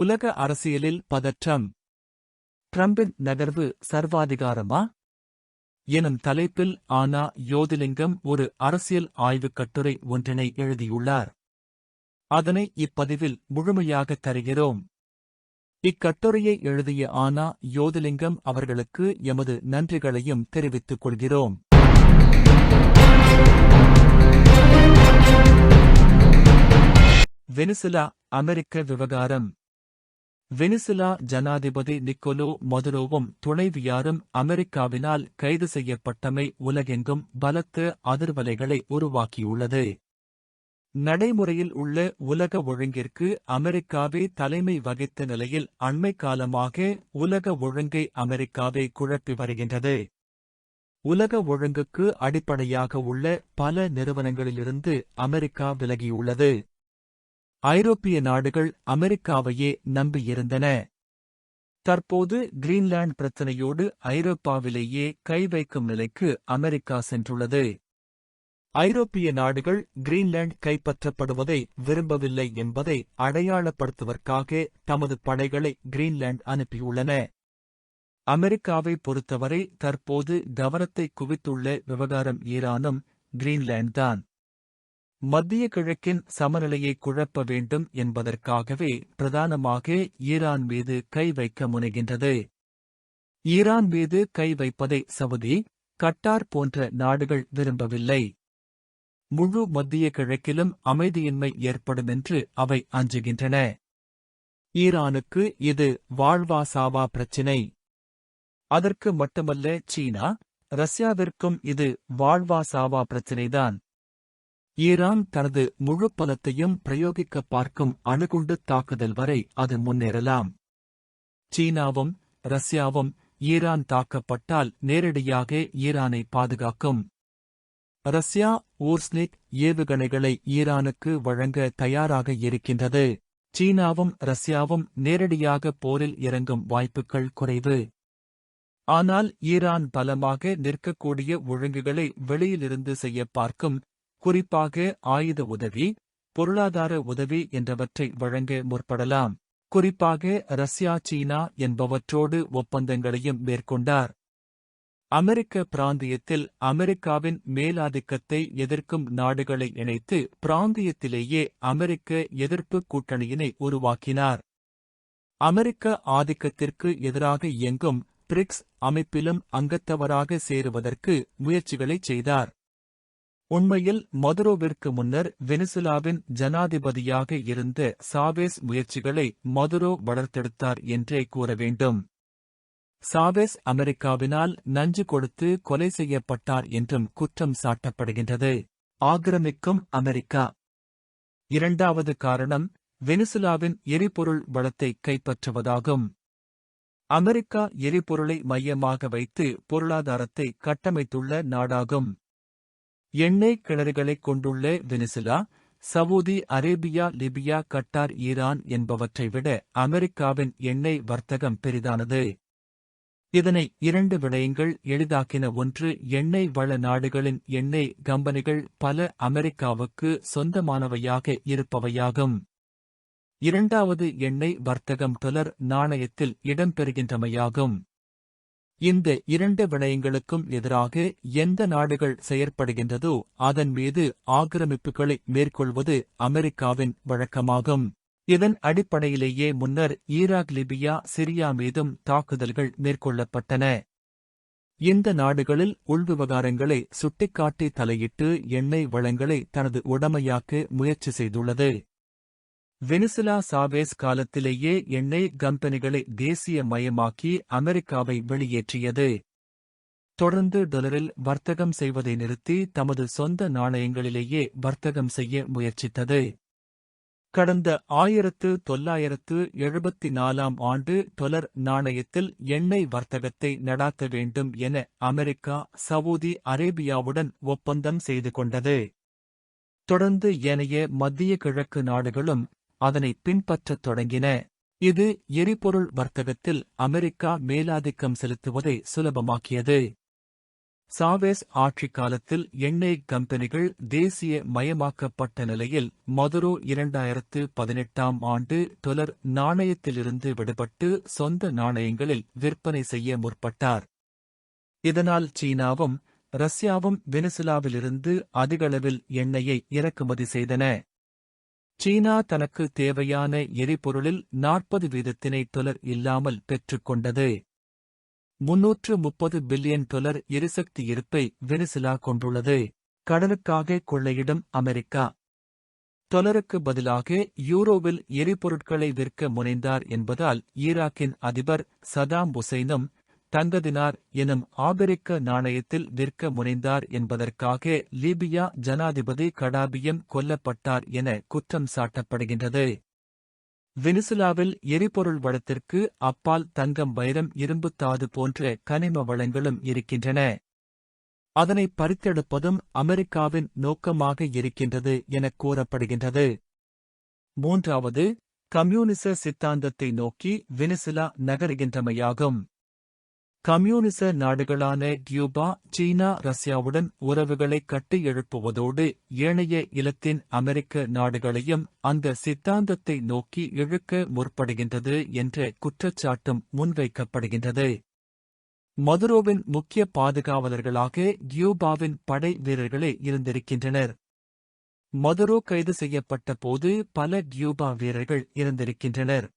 உலக அரசியலில் பதற்றம். ட்ரம்பின் நகர்வு சர்வாதிகாரமா எனும் தலைப்பில் ஆனா யோதிலிங்கம் ஒரு அரசியல் ஆய்வுக் கட்டுரை ஒன்றினை எழுதியுள்ளார். அதனை இப்பதிவில் முழுமையாக தருகிறோம். இக்கட்டுரையை எழுதிய ஆனா யோதிலிங்கம் அவர்களுக்கு எமது நன்றிகளையும் தெரிவித்துக் கொள்கிறோம். வெனிசுலா அமெரிக்க விவகாரம். வெனிசுலா ஜனாதிபதி நிக்கோலோ மதுரோவும் துணைவியாரும் அமெரிக்காவினால் கைது செய்யப்பட்டமை உலகெங்கும் பலத்த அதிர்வலைகளை உருவாக்கியுள்ளது. நடைமுறையில் உள்ள உலக ஒழுங்கிற்கு அமெரிக்காவே தலைமை வகித்த நிலையில் அண்மைக்காலமாக உலக ஒழுங்கை அமெரிக்காவே குழப்பி வருகின்றது. உலக ஒழுங்குக்கு அடிப்படையாக உள்ள பல நிறுவனங்களிலிருந்து அமெரிக்கா விலகியுள்ளது. ஐரோப்பிய நாடுகள் அமெரிக்காவையே நம்பியிருந்தன. தற்போது கிரீன்லாந்து பிரச்சினையோடு ஐரோப்பாவிலேயே கை வைக்கும் நிலைக்கு அமெரிக்கா சென்றுள்ளது. ஐரோப்பிய நாடுகள் கிரீன்லாந்து கைப்பற்றப்படுவதை விரும்பவில்லை என்பதை அடையாளப்படுத்துவதற்காக தமது படைகளை கிரீன்லாந்து அனுப்பியுள்ளன. அமெரிக்காவை பொறுத்தவரை தற்போது கவனத்தை குவித்துள்ள விவகாரம் ஈரானும் கிரீன்லாந்து தான். மத்திய கிழக்கின் சமநிலையை குழப்ப வேண்டும் என்பதற்காகவே பிரதானமாக ஈரான் மீது கை வைக்க முனைகின்றது. ஈரான் மீது கை வைப்பதை சவுதி, கட்டார் போன்ற நாடுகள் விரும்பவில்லை. முழு மத்திய கிழக்கிலும் அமைதியின்மை ஏற்படும் என்று அவை அஞ்சுகின்றன. ஈரானுக்கு இது வாழ்வா சாவா பிரச்சினை. அதற்கு மட்டுமல்ல, சீனா, ரஷ்யாவிற்கும் இது வாழ்வா சாவா பிரச்சினைதான். ஈரான் தனது முழு பலத்தையும் பிரயோகிக்க பார்க்கும் அணுகுண்டு தாக்குதல் வரை அது முன்னேறலாம். சீனாவும் ரஷ்யாவும் ஈரான் தாக்கப்பட்டால் நேரடியாக ஈரானை பாதுகாக்கும். ரஷ்யா ஊர்ஸ்னிக் ஏவுகணைகளை ஈரானுக்கு வழங்க தயாராக இருக்கின்றது. சீனாவும் ரஷ்யாவும் நேரடியாக போரில் இறங்கும் வாய்ப்புகள் குறைவு. ஆனால் ஈரான் பலமாக நிற்கக்கூடிய ஒழுங்குகளை வெளியிலிருந்து செய்ய பார்க்கும். குறிப்பாக ஆயுத உதவி, பொருளாதார உதவி என்றவற்றை வழங்க முற்படலாம். குறிப்பாக ரஷ்யா, சீனா என்பவற்றோடு ஒப்பந்தங்களையும் மேற்கொண்டார். அமெரிக்க பிராந்தியத்தில் அமெரிக்காவின் மேலாதிக்கத்தை எதிர்க்கும் நாடுகளை இணைத்து பிராந்தியத்திலேயே அமெரிக்க எதிர்ப்பு கூட்டணியினை உருவாக்கினார். அமெரிக்க ஆதிக்கத்திற்கு எதிராக இயங்கும் பிரிக்ஸ் அமைப்பிலும் அங்கத்தவராக சேருவதற்கு முயற்சிகளைச் செய்தார். உண்மையில் மதுரோவிற்கு முன்னர் வெனிசுலாவின் ஜனாதிபதியாக இருந்த சாவேஸ் முயற்சிகளை மதுரோ வளர்த்தெடுத்தார் என்றே கூற வேண்டும். சாவேஸ் அமெரிக்காவினால் நஞ்சு கொடுத்து கொலை செய்யப்பட்டார் என்றும் குற்றம் சாட்டப்படுகின்றது. ஆக்கிரமிக்கும் அமெரிக்கா. இரண்டாவது காரணம் வெனிசுலாவின் எரிபொருள் வளத்தை கைப்பற்றுவதாகும். அமெரிக்கா எரிபொருளை மையமாக வைத்து பொருளாதாரத்தை கட்டமைத்துள்ள நாடாகும். எண்ணெய் கிணறுகளைக் கொண்டுள்ள Venezuela, Saudi Arabia, Libya, Qatar, Iran என்பவற்றை விட அமெரிக்காவின் எண்ணெய் வர்த்தகம் பெரிதானது. இதனை இரண்டு விடயங்கள் எளிதாக்கின. ஒன்று, எண்ணெய் வள நாடுகளின் எண்ணெய் கம்பெனிகள் பல அமெரிக்காவுக்கு சொந்தமானவையாக இருப்பவையாகும். இரண்டாவது, எண்ணெய் வர்த்தகம் டாலர் நாணயத்தில் இடம்பெறுகின்றமையாகும். இந்த இரண்டு விடயங்களுக்கும் எதிராக எந்த நாடுகள் செயற்படுகின்றதோ அதன் மீது ஆக்கிரமிப்புகளை மேற்கொள்வது அமெரிக்காவின் வழக்கமாகும். இதன் அடிப்படையிலேயே முன்னர் ஈராக், லிபியா, சிரியா மீதும் தாக்குதல்கள் மேற்கொள்ளப்பட்டன. இந்த நாடுகளில் உள்விவகாரங்களை சுட்டிக்காட்டி தலையிட்டு எண்ணெய் வளங்களை தனது உடைமையாக்க முயற்சி செய்துள்ளது. வெனிசுலா சாவேஸ் காலத்திலேயே எண்ணெய் கம்பெனிகளை தேசிய மயமாக்கி அமெரிக்காவை வெளியேற்றியது. தொடர்ந்து டாலரில் வர்த்தகம் செய்வதை நிறுத்தி தமது சொந்த நாணயங்களிலேயே வர்த்தகம் செய்ய முயற்சித்தது. கடந்த 1974 ஆண்டு டாலர் நாணயத்தில் எண்ணெய் வர்த்தகத்தை நடாத்த வேண்டும் என அமெரிக்கா சவூதி அரேபியாவுடன் ஒப்பந்தம் செய்து கொண்டது. தொடர்ந்து ஏனைய மத்திய கிழக்கு நாடுகளும் அதனை பின்பற்றத் தொடங்கின. இது எரிபொருள் வர்த்தகத்தில் அமெரிக்கா மேலாதிக்கம் செலுத்துவதை சுலபமாக்கியது. சாவேஸ் ஆட்சி காலத்தில் எண்ணெய் கம்பெனிகள் தேசிய மயமாக்கப்பட்ட நிலையில் மதுரோ 2018ஆம் ஆண்டு டொலர் நாணயத்திலிருந்து விடுபட்டு சொந்த நாணயங்களில் விற்பனை செய்ய முற்பட்டார். இதனால் சீனாவும் ரஷ்யாவும் வெனிசுலாவிலிருந்து அதிகளவில் எண்ணெயை இறக்குமதி செய்தன. சீனா தனக்கு தேவையான எரிபொருளில் 40% டொலர் இல்லாமல் பெற்றுக்கொண்டது. $330 பில்லியன் எரிசக்தி இருப்பை வெனிசுலா கொண்டுள்ளது. கடனுக்காக கொள்ளையிடும் அமெரிக்கா டொலருக்கு பதிலாக யூரோவில் எரிபொருட்களை விற்க முனைந்தார் என்பதால் ஈராக்கின் அதிபர் சதாம் ஹுசைனும் தங்கதினார் எனும் ஆபிரிக்க நாணயத்தில் விற்க முனைந்தார் என்பதற்காக லீபியா ஜனாதிபதி கடாபியும் கொல்லப்பட்டார் என குற்றம் சாட்டப்படுகின்றது. வெனிசுலாவில் எரிபொருள் வளத்திற்கு அப்பால் தங்கம், வைரம், இரும்புத்தாது போன்ற கனிம வளங்களும் இருக்கின்றன. அதனை பறித்தெடுப்பதும் அமெரிக்காவின் நோக்கமாக இருக்கின்றது எனக் கூறப்படுகின்றது. மூன்றாவது, கம்யூனிச சித்தாந்தத்தை நோக்கி வெனிசுலா நகருகின்றமையாகும். கம்யூனிச நாடுகளான கியூபா, சீனா, ரஷ்யாவுடன் உறவுகளை கட்டியெழுப்புவதோடு ஏனைய இலத்தீன் அமெரிக்க நாடுகளையும் அந்த சித்தாந்தத்தை நோக்கி இழுக்க முற்படுகின்றது என்ற குற்றச்சாட்டும் முன்வைக்கப்படுகின்றது. மதுரோவின் முக்கிய பாதுகாவலர்களாக கியூபாவின் படை வீரர்களே இருந்திருக்கின்றனர். மதுரோ கைது செய்யப்பட்ட போது பல கியூபா வீரர்கள் இருந்திருக்கின்றனர்.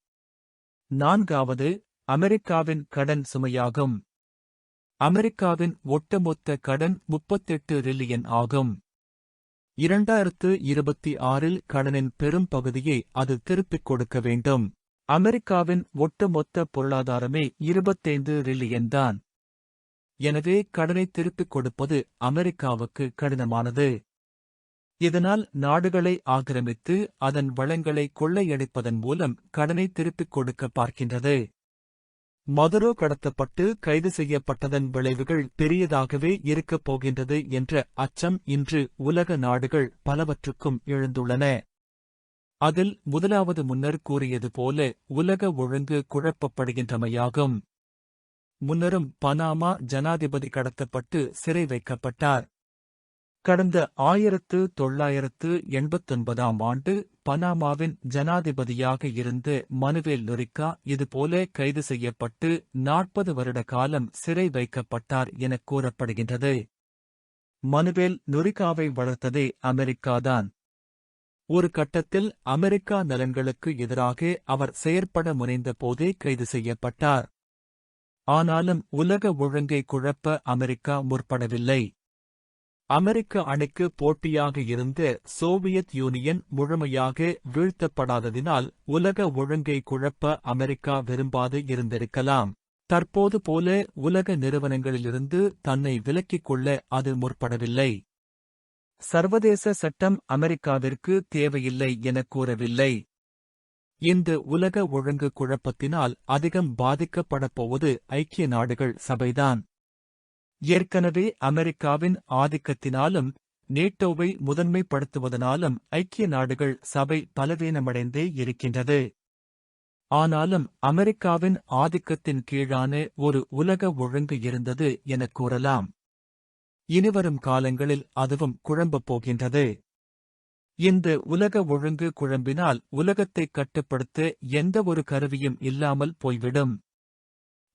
நான்காவது, அமெரிக்காவின் கடன் சுமையாகும். அமெரிக்காவின் ஒட்டுமொத்த கடன் 38 டிரில்லியன் ஆகும். 2026இல் கடனின் பெரும் பகுதியை அது திருப்பிக் கொடுக்க வேண்டும். அமெரிக்காவின் ஒட்டுமொத்த பொருளாதாரமே 25 டிரில்லியன் தான். எனவே கடனை திருப்பிக் கொடுப்பது அமெரிக்காவுக்கு கடினமானது. இதனால் நாடுகளை ஆக்கிரமித்து அதன் வளங்களை கொள்ளையடிப்பதன் மூலம் கடனை திருப்பிக் கொடுக்க பார்க்கின்றது. மதுரோ கடத்தப்பட்டு கைது செய்யப்பட்டதன் விளைவுகள் பெரியதாகவே இருக்கப் போகின்றது என்ற அச்சம் இன்று உலக நாடுகள் பலவற்றுக்கும் எழுந்துள்ளன. அதில் முதலாவது முன்னர் கூறியது போல உலக ஒழுங்கு குழப்பப்படுகின்றமையாகும். முன்னரும் பனாமா ஜனாதிபதி கடத்தப்பட்டு சிறை வைக்கப்பட்டார். கடந்த 1989ஆம் ஆண்டு பனாமாவின் ஜனாதிபதியாக இருந்த மனுவேல் நொரிக்கா இதுபோல கைது செய்யப்பட்டு 40 வருட காலம் சிறை வைக்கப்பட்டார் எனக் கூறப்படுகின்றது. மனுவேல் நொரிக்காவை வளர்த்ததே அமெரிக்காதான். ஒரு கட்டத்தில் அமெரிக்கா நலன்களுக்கு எதிராக அவர் செயற்பட முனைந்த போதே கைது செய்யப்பட்டார். ஆனாலும் உலக ஒழுங்கை குழப்ப அமெரிக்கா முற்படவில்லை. அமெரிக்க அணிக்கு போட்டியாக இருந்த சோவியத் யூனியன் முழுமையாக வீழ்த்தப்படாததினால் உலக ஒழுங்கை குழப்ப அமெரிக்கா விரும்பாது இருந்திருக்கலாம். தற்போது போல உலக நிறுவனங்களிலிருந்து தன்னை விலக்கிக் கொள்ள அது முற்படவில்லை. சர்வதேச சட்டம் அமெரிக்காவிற்கு தேவையில்லை எனக் கூறவில்லை. இந்த உலக ஒழுங்கு குழப்பத்தினால் அதிகம் பாதிக்கப்படப் போவது ஐக்கிய நாடுகள் சபைதான். ஏற்கனவே அமெரிக்காவின் ஆதிக்கத்தினாலும் நேட்டோவை முதன்மைப்படுத்துவதனாலும் ஐக்கிய நாடுகள் சபை பலவீனமடைந்தே இருக்கின்றது. ஆனாலும் அமெரிக்காவின் ஆதிக்கத்தின் கீழான ஒரு உலக ஒழுங்கு இருந்தது எனக் கூறலாம். இனிவரும் காலங்களில் அதுவும் குழம்பப் போகின்றது. இந்த உலக ஒழுங்கு குழம்பினால் உலகத்தைக் கட்டுப்படுத்த எந்த ஒரு கருவியும் இல்லாமல் போய்விடும்.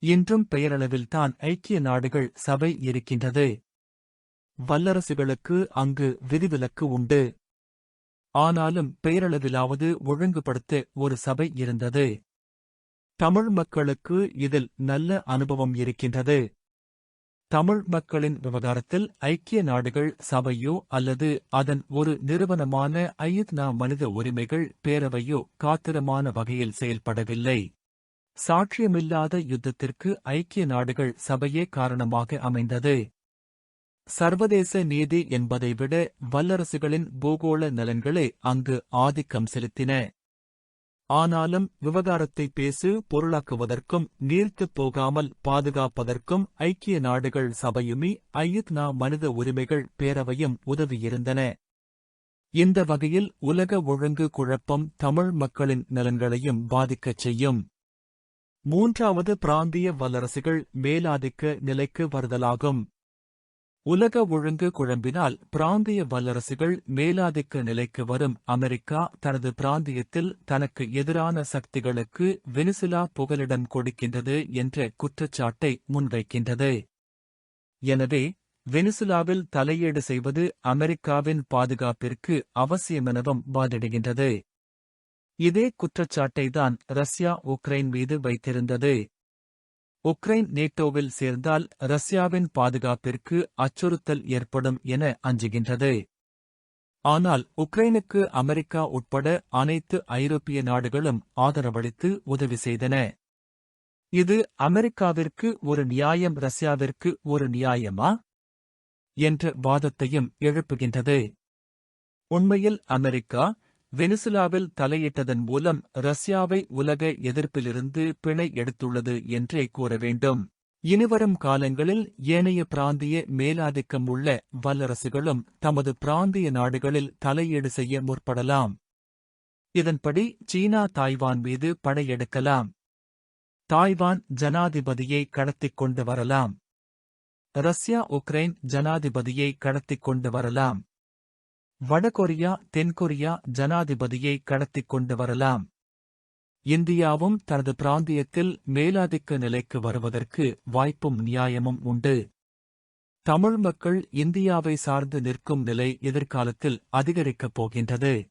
இன்றும் பெயரளவில்தான் ஐக்கிய நாடுகள் சபை இருக்கின்றது. வல்லரசுகளுக்கு அங்கு விதிவிலக்கு உண்டு. ஆனாலும் பெயரளவிலாவது ஒழுங்குபடுத்த ஒரு சபை இருந்தது. தமிழ் மக்களுக்கு இதில் நல்ல அனுபவம் இருக்கின்றது. தமிழ் மக்களின் விவகாரத்தில் ஐக்கிய நாடுகள் சபையோ அல்லது அதன் ஒரு நிறுவனமான ஐநா மனித உரிமைகள் பேரவையோ காத்திரமான வகையில் செயல்படவில்லை. சாட்சியமில்லாத யுத்தத்திற்கு ஐக்கிய நாடுகள் சபையே காரணமாக அமைந்தது. சர்வதேச நீதி என்பதை விட வல்லரசுகளின் பூகோள நலன்களே அங்கு ஆதிக்கம் செலுத்தின. ஆனாலும் விவகாரத்தை பேசு பொருளாக்குவதற்கும் நீர்த்துப் போகாமல் பாதுகாப்பதற்கும் ஐக்கிய நாடுகள் சபையுமே ஐநா மனித உரிமைகள் பேரவையும் உதவியிருந்தன. இந்த வகையில் உலக ஒழுங்கு குழப்பம் தமிழ் மக்களின் நலன்களையும் பாதிக்கச் செய்யும். மூன்றாவது, பிராந்திய வல்லரசுகள் மேலாதிக்க நிலைக்கு வருதலாகும். உலக ஒழுங்கு குழம்பினால் பிராந்திய வல்லரசுகள் மேலாதிக்க நிலைக்கு வரும். அமெரிக்கா தனது பிராந்தியத்தில் தனக்கு எதிரான சக்திகளுக்கு வெனிசுலா புகலிடம் கொடுக்கின்றது என்ற குற்றச்சாட்டை முன்வைக்கின்றது. எனவே வெனிசுலாவில் தலையீடு செய்வது அமெரிக்காவின் பாதுகாப்பிற்கு அவசியமெனவும் வாதிடுகின்றது. இதே குற்றச்சாட்டை தான் ரஷ்யா உக்ரைன் மீது வைத்திருந்தது. உக்ரைன் நேட்டோவில் சேர்ந்தால் ரஷ்யாவின் பாதுகாப்பிற்கு அச்சுறுத்தல் ஏற்படும் என அஞ்சுகின்றது. ஆனால் உக்ரைனுக்கு அமெரிக்கா உட்பட அனைத்து ஐரோப்பிய நாடுகளும் ஆதரவளித்து உதவி செய்தன. இது அமெரிக்காவிற்கு ஒரு நியாயம், ரஷ்யாவிற்கு ஒரு நியாயமா என்ற வாதத்தையும் எழுப்புகின்றது. உண்மையில் அமெரிக்கா வெனிசுலாவில் தலையிட்டதன் மூலம் ரஷ்யாவை உலக எதிர்ப்பிலிருந்து பிணை எடுத்துள்ளது என்றே கூற வேண்டும். இனிவரும் காலங்களில் ஏனைய பிராந்திய மேலாதிக்கம் உள்ள வல்லரசுகளும் தமது பிராந்திய நாடுகளில் தலையீடு செய்ய முற்படலாம். இதன்படி சீனா தாய்வான் மீது படையெடுக்கலாம். தாய்வான் ஜனாதிபதியை கடத்திக் கொண்டு வரலாம். ரஷ்யா உக்ரைன் ஜனாதிபதியை கடத்திக் கொண்டு வரலாம். வடகொரியா தென்கொரியா ஜனாதிபதியை கடத்திக் கொண்டு வரலாம். இந்தியாவும் தனது பிராந்தியத்தில் மேலாதிக்க நிலைக்கு வருவதற்கு வாய்ப்பும் நியாயமும் உண்டு. தமிழ் மக்கள் இந்தியாவை சார்ந்து நிற்கும் நிலை எதிர்காலத்தில் அதிகரிக்கப் போகின்றது.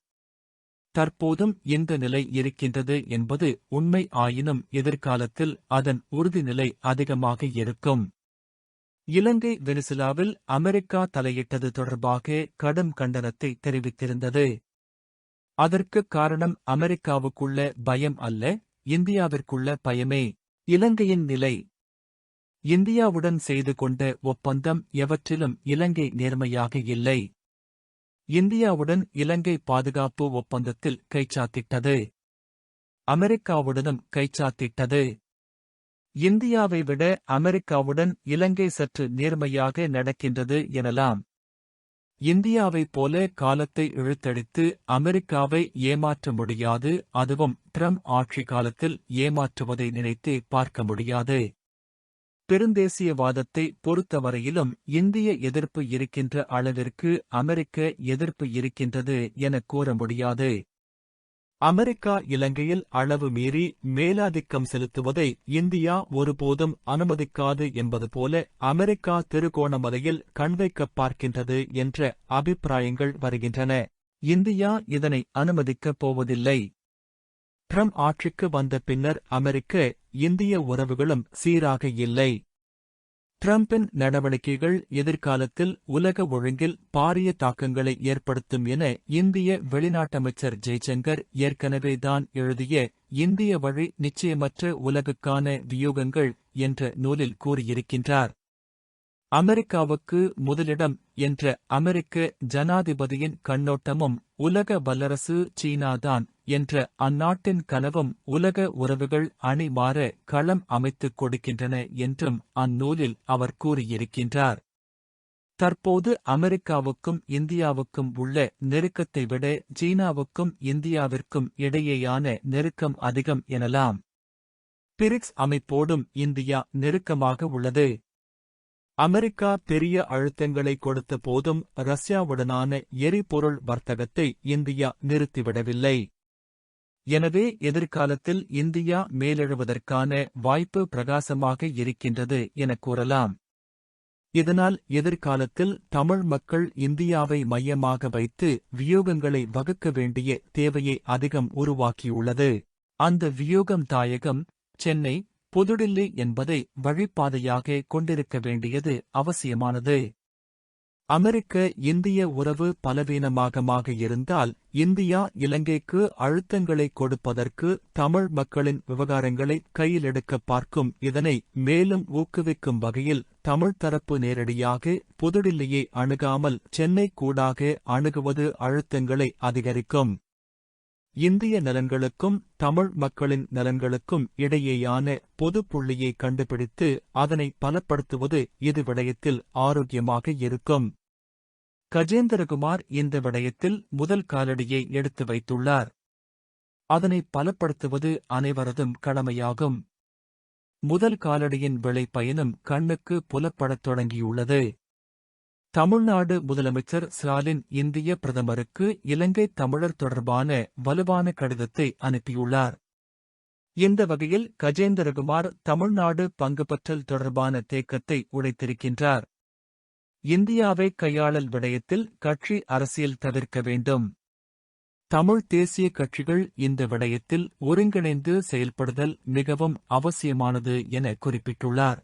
தற்போதும் இந்த நிலை இருக்கின்றது என்பது உண்மை. ஆயினும் எதிர்காலத்தில் அதன் உறுதிநிலை அதிகமாக இருக்கும். இலங்கை வெனிசுலாவில் அமெரிக்கா தலையிட்டது தொடர்பாக கடும் கண்டனத்தை தெரிவித்திருந்தது. அதற்குக் காரணம் அமெரிக்காவுக்குள்ள பயம் அல்ல, இந்தியாவிற்குள்ள பயமே. இலங்கையின் நிலை. இந்தியாவுடன் செய்து கொண்ட ஒப்பந்தம் எவற்றிலும் இலங்கை நேர்மையாக இல்லை. இந்தியாவுடன் இலங்கை பாதுகாப்பு ஒப்பந்தத்தில் கைச்சாத்திட்டது. அமெரிக்காவுடனும் கைச்சாத்திட்டது. இந்தியாவை விட அமெரிக்காவுடன் இலங்கை சற்று நேர்மையாக நடக்கின்றது எனலாம். இந்தியாவைப் போல காலத்தை இழுத்தடித்து அமெரிக்காவை ஏமாற்ற முடியாது. அதுவும் ட்ரம்ப் ஆட்சி காலத்தில் ஏமாற்றுவதை நினைத்தே பார்க்க முடியாது. பெருந்தேசியவாதத்தை பொறுத்தவரையிலும் இந்திய எதிர்ப்பு இருக்கின்ற அளவிற்கு அமெரிக்க எதிர்ப்பு இருக்கின்றது என கூற முடியாது. அமெரிக்கா இலங்கையில் அளவு மீறி மேலாதிக்கம் செலுத்துவதை இந்தியா ஒருபோதும் அனுமதிக்காது என்பது போல அமெரிக்கா திருகோணமலையில் கண்வைக்கப் பார்க்கின்றது என்ற அபிப்பிராயங்கள் வருகின்றன. இந்தியா இதனை அனுமதிக்கப் போவதில்லை. ட்ரம்ப் ஆட்சிக்கு வந்த பின்னர் அமெரிக்க இந்திய உறவுகளும் சீராக இல்லை. ட்ரம்பின் நடவடிக்கைகள் எதிர்காலத்தில் உலக ஒழுங்கில் பாரிய தாக்கங்களை ஏற்படுத்தும் என இந்திய வெளிநாட்டமைச்சர் ஜெய்சங்கர் ஏற்கனவே தான் எழுதிய இந்திய வழி நிச்சயமற்ற உலகுக்கான வியூகங்கள் என்ற நூலில் கூறியிருக்கின்றார். அமெரிக்காவுக்கு முதலிடம் என்ற அமெரிக்க ஜனாதிபதியின் கண்ணோட்டமும் உலக வல்லரசு சீனாதான் என்ற அந்நாட்டின் கனவும் உலக உறவுகள் அணி மாற களம் அமைத்துக் கொடுக்கின்றன என்றும் அந்நூலில் அவர் கூறியிருக்கின்றார். தற்போது அமெரிக்காவுக்கும் இந்தியாவுக்கும் உள்ள நெருக்கத்தை விட சீனாவுக்கும் இந்தியாவிற்கும் இடையேயான நெருக்கம் அதிகம் எனலாம். பிரிக்ஸ் அமைப்போடும் இந்தியா நெருக்கமாக உள்ளது. அமெரிக்கா பெரிய அழுத்தங்களை கொடுத்த போதும் ரஷ்யாவுடனான எரிபொருள் வர்த்தகத்தை இந்தியா நிறுத்திவிடவில்லை. எனவே எதிர்காலத்தில் இந்தியா மேலெழுவதற்கான வாய்ப்பு பிரகாசமாக இருக்கின்றது என கூறலாம். இதனால் எதிர்காலத்தில் தமிழ் மக்கள் இந்தியாவை மையமாக வைத்து வியூகங்களை வகுக்க வேண்டிய தேவையை அதிகம் உருவாக்கியுள்ளது. அந்த வியூகம் தாயகம், சென்னை, புதுடில்லி என்பதை வழிப்பாதையாக கொண்டிருக்க வேண்டியது அவசியமானது. அமெரிக்க இந்திய உறவு பலவீனமாக இருந்தால் இந்தியா இலங்கைக்கு அழுத்தங்களை கொடுப்பதற்கு தமிழ் மக்களின் விவகாரங்களை கையிலெடுக்க பார்க்கும். இதனை மேலும் ஊக்குவிக்கும் வகையில் தமிழ் தரப்பு நேரடியாக புதுடில்லியை அணுகாமல் சென்னை கூடாக அணுகுவது அழுத்தங்களை அதிகரிக்கும். இந்திய நலன்களுக்கும் தமிழ் மக்களின் நலன்களுக்கும் இடையேயான பொது புள்ளியை கண்டுபிடித்து அதனை பலப்படுத்துவது இது விடயத்தில் ஆரோக்கியமாக இருக்கும். கஜேந்திரகுமார் இந்த விடயத்தில் முதல் காலடியை எடுத்து வைத்துள்ளார். அதனை பலப்படுத்துவது அனைவரதும் கடமையாகும். முதல் காலடியின் விளைபயனும் கண்ணுக்கு புலப்படத் தொடங்கியுள்ளது. தமிழ்நாடு முதலமைச்சர் ஸ்டாலின் இந்திய பிரதமருக்கு இலங்கை தமிழர் தொடர்பான வலுவான கடிதத்தை அனுப்பியுள்ளார். இந்த வகையில் கஜேந்திரகுமார் தமிழ்நாடு பங்குபற்றல் தொடர்பான தேக்கத்தை உடைத்திருக்கின்றார். இந்தியாவை கையாளல் விடயத்தில் கட்சி அரசியல் தவிர்க்க வேண்டும். தமிழ் தேசிய கட்சிகள் இந்த விடயத்தில் ஒருங்கிணைந்து செயல்படுதல் மிகவும் அவசியமானது என குறிப்பிட்டுள்ளார்.